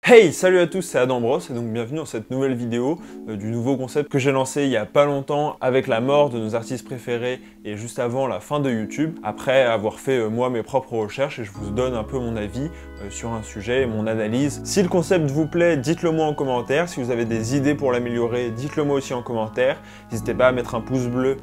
Hey, salut à tous, c'est Adam Bros et donc bienvenue dans cette nouvelle vidéo du nouveau concept que j'ai lancé il y a pas longtemps avec la mort de nos artistes préférés et juste avant la fin de YouTube, après avoir fait moi mes propres recherches et je vous donne un peu mon avis sur un sujet et mon analyse. Si le concept vous plaît, dites-le moi en commentaire. Si vous avez des idées pour l'améliorer, dites-le moi aussi en commentaire. N'hésitez pas à mettre un pouce bleu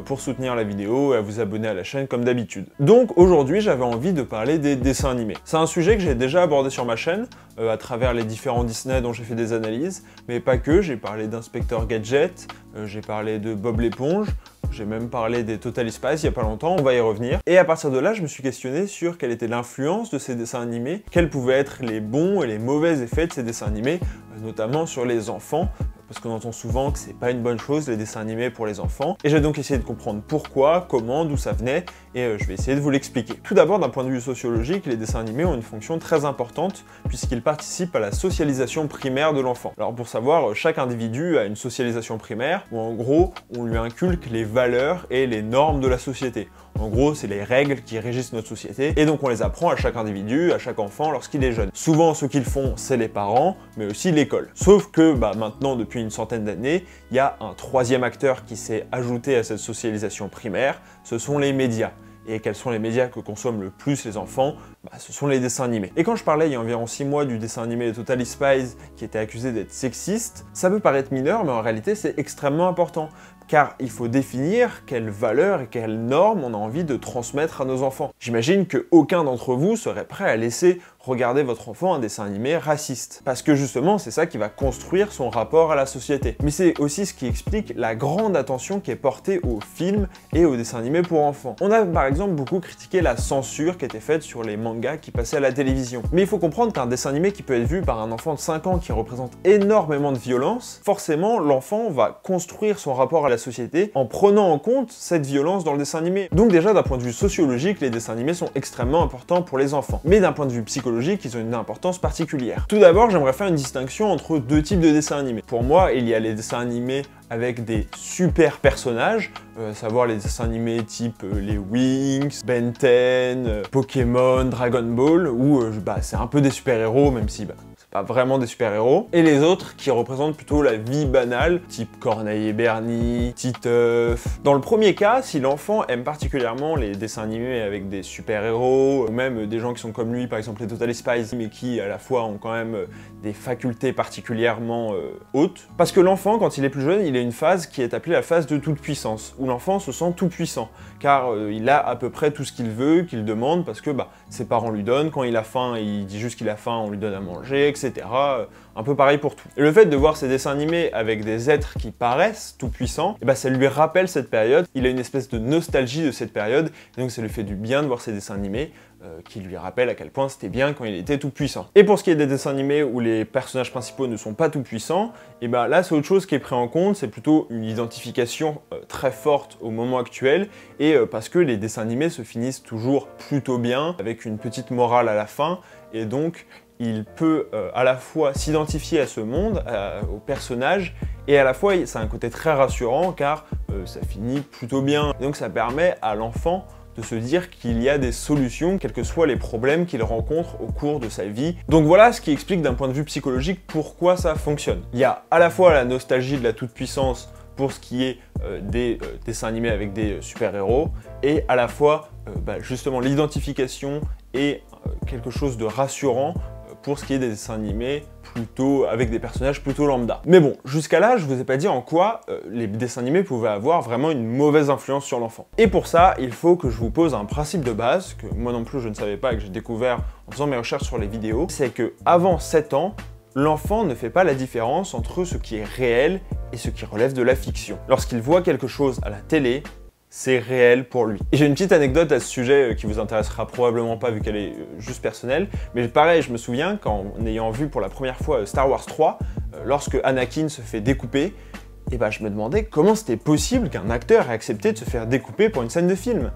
pour soutenir la vidéo et à vous abonner à la chaîne comme d'habitude. Donc aujourd'hui j'avais envie de parler des dessins animés. C'est un sujet que j'ai déjà abordé sur ma chaîne à travers les différents Disney dont j'ai fait des analyses, mais pas que. J'ai parlé d'Inspecteur Gadget, j'ai parlé de Bob l'éponge, j'ai même parlé des Totally Spies il y a pas longtemps, on va y revenir. Et à partir de là, je me suis questionné sur quelle était l'influence de ces dessins animés, quels pouvaient être les bons et les mauvais effets de ces dessins animés, notamment sur les enfants, parce qu'on entend souvent que c'est pas une bonne chose les dessins animés pour les enfants. Et j'ai donc essayé de comprendre pourquoi, comment, d'où ça venait, et je vais essayer de vous l'expliquer. Tout d'abord, d'un point de vue sociologique, les dessins animés ont une fonction très importante, puisqu'ils participent à la socialisation primaire de l'enfant. Alors pour savoir, chaque individu a une socialisation primaire, où en gros, on lui inculque les valeurs et les normes de la société. En gros, c'est les règles qui régissent notre société, et donc on les apprend à chaque individu, à chaque enfant lorsqu'il est jeune. Souvent, ce qu'ils font, c'est les parents, mais aussi l'école. Sauf que maintenant, depuis une centaine d'années, il y a un troisième acteur qui s'est ajouté à cette socialisation primaire, ce sont les médias. Et quels sont les médias que consomment le plus les enfants? Ce sont les dessins animés. Et quand je parlais il y a environ 6 mois du dessin animé Totally Spies qui était accusé d'être sexiste, ça peut paraître mineur, mais en réalité c'est extrêmement important. Car il faut définir quelles valeurs et quelles normes on a envie de transmettre à nos enfants. J'imagine qu'aucun d'entre vous serait prêt à laisser regarder votre enfant un dessin animé raciste. Parce que justement, c'est ça qui va construire son rapport à la société. Mais c'est aussi ce qui explique la grande attention qui est portée aux films et aux dessins animés pour enfants. On a par exemple beaucoup critiqué la censure qui était faite sur les mangas qui passaient à la télévision. Mais il faut comprendre qu'un dessin animé qui peut être vu par un enfant de 5 ans qui représente énormément de violence, forcément l'enfant va construire son rapport à la société en prenant en compte cette violence dans le dessin animé. Donc déjà d'un point de vue sociologique, les dessins animés sont extrêmement importants pour les enfants. Mais d'un point de vue psychologique, ils ont une importance particulière. Tout d'abord, j'aimerais faire une distinction entre deux types de dessins animés. Pour moi, il y a les dessins animés avec des super personnages, à savoir les dessins animés type les Wings, Ben 10, Pokémon, Dragon Ball, où c'est un peu des super-héros, même si c'est pas vraiment des super-héros. Et les autres qui représentent plutôt la vie banale, type Corneille et Bernie, Titeuf. Dans le premier cas, si l'enfant aime particulièrement les dessins animés avec des super-héros, ou même des gens qui sont comme lui, par exemple les Totally Spies, mais qui à la fois ont quand même des facultés particulièrement hautes. Parce que l'enfant, quand il est plus jeune, il a une phase qui est appelée la phase de toute puissance, où l'enfant se sent tout puissant, car il a à peu près tout ce qu'il veut, qu'il demande, parce que ses parents lui donnent, quand il a faim, il dit juste qu'il a faim, on lui donne à manger, etc. Un peu pareil pour tout. Et le fait de voir ces dessins animés avec des êtres qui paraissent tout puissants, ça lui rappelle cette période, il a une espèce de nostalgie de cette période, et donc ça lui fait du bien de voir ces dessins animés qui lui rappellent à quel point c'était bien quand il était tout puissant. Et pour ce qui est des dessins animés où les personnages principaux ne sont pas tout puissants, là c'est autre chose qui est pris en compte, c'est plutôt une identification très forte au moment actuel, et parce que les dessins animés se finissent toujours plutôt bien, avec une petite morale à la fin, et donc il peut à la fois s'identifier à ce monde, aux personnages, et à la fois c'est un côté très rassurant car ça finit plutôt bien. Et donc ça permet à l'enfant de se dire qu'il y a des solutions, quels que soient les problèmes qu'il rencontre au cours de sa vie. Donc voilà ce qui explique d'un point de vue psychologique pourquoi ça fonctionne. Il y a à la fois la nostalgie de la toute-puissance pour ce qui est des dessins animés avec des super-héros, et à la fois justement l'identification et quelque chose de rassurant pour ce qui est des dessins animés plutôt avec des personnages plutôt lambda. Mais bon, jusqu'à là, je vous ai pas dit en quoi les dessins animés pouvaient avoir vraiment une mauvaise influence sur l'enfant. Et pour ça, il faut que je vous pose un principe de base, que moi non plus je ne savais pas et que j'ai découvert en faisant mes recherches sur les vidéos, c'est que avant 7 ans, l'enfant ne fait pas la différence entre ce qui est réel et ce qui relève de la fiction. Lorsqu'il voit quelque chose à la télé, c'est réel pour lui. Et j'ai une petite anecdote à ce sujet qui vous intéressera probablement pas vu qu'elle est juste personnelle, mais pareil, je me souviens qu'en ayant vu pour la première fois Star Wars 3, lorsque Anakin se fait découper, je me demandais comment c'était possible qu'un acteur ait accepté de se faire découper pour une scène de film.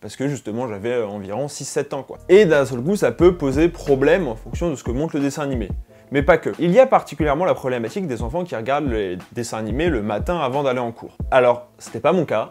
Parce que justement j'avais environ 6-7 ans quoi. Et d'un seul coup ça peut poser problème en fonction de ce que montre le dessin animé. Mais pas que. Il y a particulièrement la problématique des enfants qui regardent les dessins animés le matin avant d'aller en cours. Alors, c'était pas mon cas,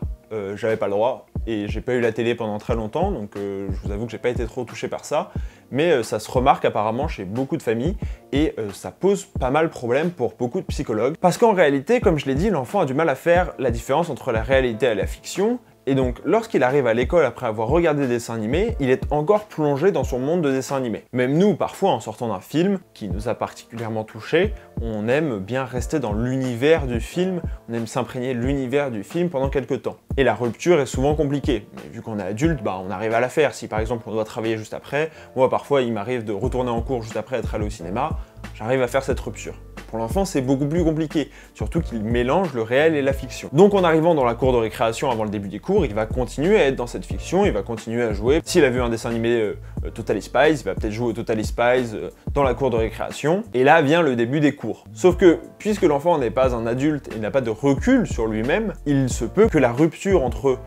j'avais pas le droit, et j'ai pas eu la télé pendant très longtemps, donc je vous avoue que j'ai pas été trop touché par ça, mais ça se remarque apparemment chez beaucoup de familles, et ça pose pas mal de problèmes pour beaucoup de psychologues. Parce qu'en réalité, comme je l'ai dit, l'enfant a du mal à faire la différence entre la réalité et la fiction, et donc, lorsqu'il arrive à l'école après avoir regardé des dessins animés, il est encore plongé dans son monde de dessins animés. Même nous, parfois, en sortant d'un film qui nous a particulièrement touchés, on aime bien rester dans l'univers du film, on aime s'imprégner de l'univers du film pendant quelques temps. Et la rupture est souvent compliquée, mais vu qu'on est adulte, on arrive à la faire. Si par exemple on doit travailler juste après, moi parfois il m'arrive de retourner en cours juste après être allé au cinéma, j'arrive à faire cette rupture. Pour l'enfant, c'est beaucoup plus compliqué, surtout qu'il mélange le réel et la fiction. Donc en arrivant dans la cour de récréation avant le début des cours, il va continuer à être dans cette fiction, il va continuer à jouer. S'il a vu un dessin animé Totally Spies, il va peut-être jouer au Totally Spies dans la cour de récréation. Et là vient le début des cours. Sauf que, puisque l'enfant n'est pas un adulte et n'a pas de recul sur lui-même, il se peut que la rupture entre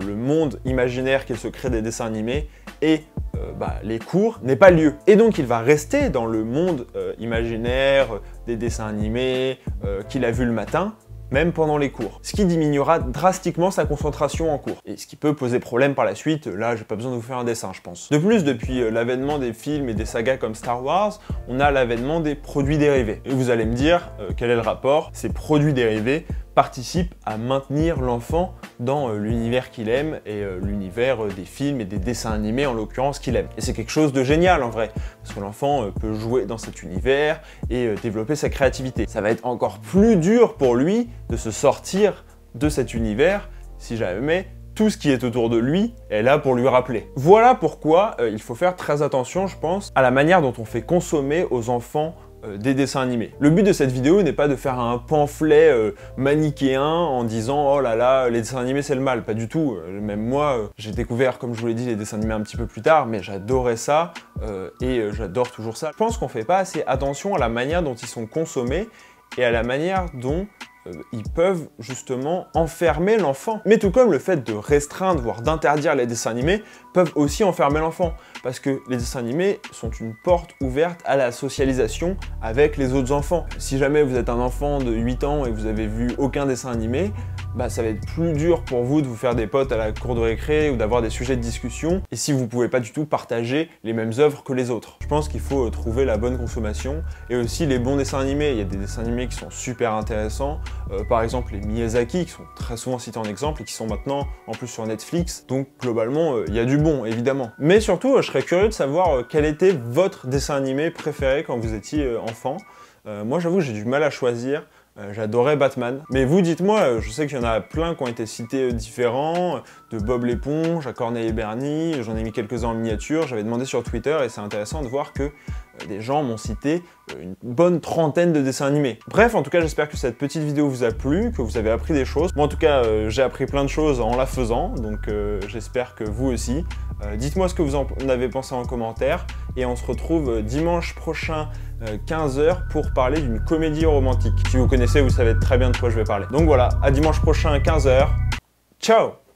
le monde imaginaire qu'il se crée des dessins animés et les cours n'aient pas lieu. Et donc il va rester dans le monde imaginaire des dessins animés qu'il a vu le matin, même pendant les cours. Ce qui diminuera drastiquement sa concentration en cours. Et ce qui peut poser problème par la suite, là j'ai pas besoin de vous faire un dessin je pense. De plus, depuis l'avènement des films et des sagas comme Star Wars, on a l'avènement des produits dérivés. Et vous allez me dire, quel est le rapport? Ces produits dérivés participent à maintenir l'enfant dans l'univers qu'il aime et l'univers des films et des dessins animés en l'occurrence qu'il aime. Et c'est quelque chose de génial en vrai, parce que l'enfant peut jouer dans cet univers et développer sa créativité. Ça va être encore plus dur pour lui de se sortir de cet univers si jamais tout ce qui est autour de lui est là pour lui rappeler. Voilà pourquoi il faut faire très attention, je pense, à la manière dont on fait consommer aux enfants des dessins animés. Le but de cette vidéo n'est pas de faire un pamphlet manichéen en disant « Oh là là, les dessins animés c'est le mal », pas du tout. Même moi, j'ai découvert, comme je vous l'ai dit, les dessins animés un petit peu plus tard, mais j'adorais ça et j'adore toujours ça. Je pense qu'on fait pas assez attention à la manière dont ils sont consommés et à la manière dont ils peuvent justement enfermer l'enfant. Mais tout comme le fait de restreindre, voire d'interdire les dessins animés, peuvent aussi enfermer l'enfant. Parce que les dessins animés sont une porte ouverte à la socialisation avec les autres enfants. Si jamais vous êtes un enfant de 8 ans et vous avez vu aucun dessin animé, ça va être plus dur pour vous de vous faire des potes à la cour de récré ou d'avoir des sujets de discussion, et si vous pouvez pas du tout partager les mêmes œuvres que les autres. Je pense qu'il faut trouver la bonne consommation, et aussi les bons dessins animés. Il y a des dessins animés qui sont super intéressants, par exemple les Miyazaki, qui sont très souvent cités en exemple, et qui sont maintenant en plus sur Netflix, donc globalement il y a du bon, évidemment. Mais surtout, je serais curieux de savoir quel était votre dessin animé préféré quand vous étiez enfant. Moi j'avoue, j'ai du mal à choisir. J'adorais Batman. Mais vous, dites-moi, je sais qu'il y en a plein qui ont été cités différents, de Bob l'éponge à Corneille et Bernie, j'en ai mis quelques-uns en miniature, j'avais demandé sur Twitter et c'est intéressant de voir que des gens m'ont cité une bonne trentaine de dessins animés. Bref, en tout cas, j'espère que cette petite vidéo vous a plu, que vous avez appris des choses. Moi, en tout cas, j'ai appris plein de choses en la faisant, donc j'espère que vous aussi. Dites-moi ce que vous en avez pensé en commentaire, et on se retrouve dimanche prochain 15 h pour parler d'une comédie romantique. Si vous connaissez, vous savez très bien de quoi je vais parler. Donc voilà, à dimanche prochain 15 h. Ciao!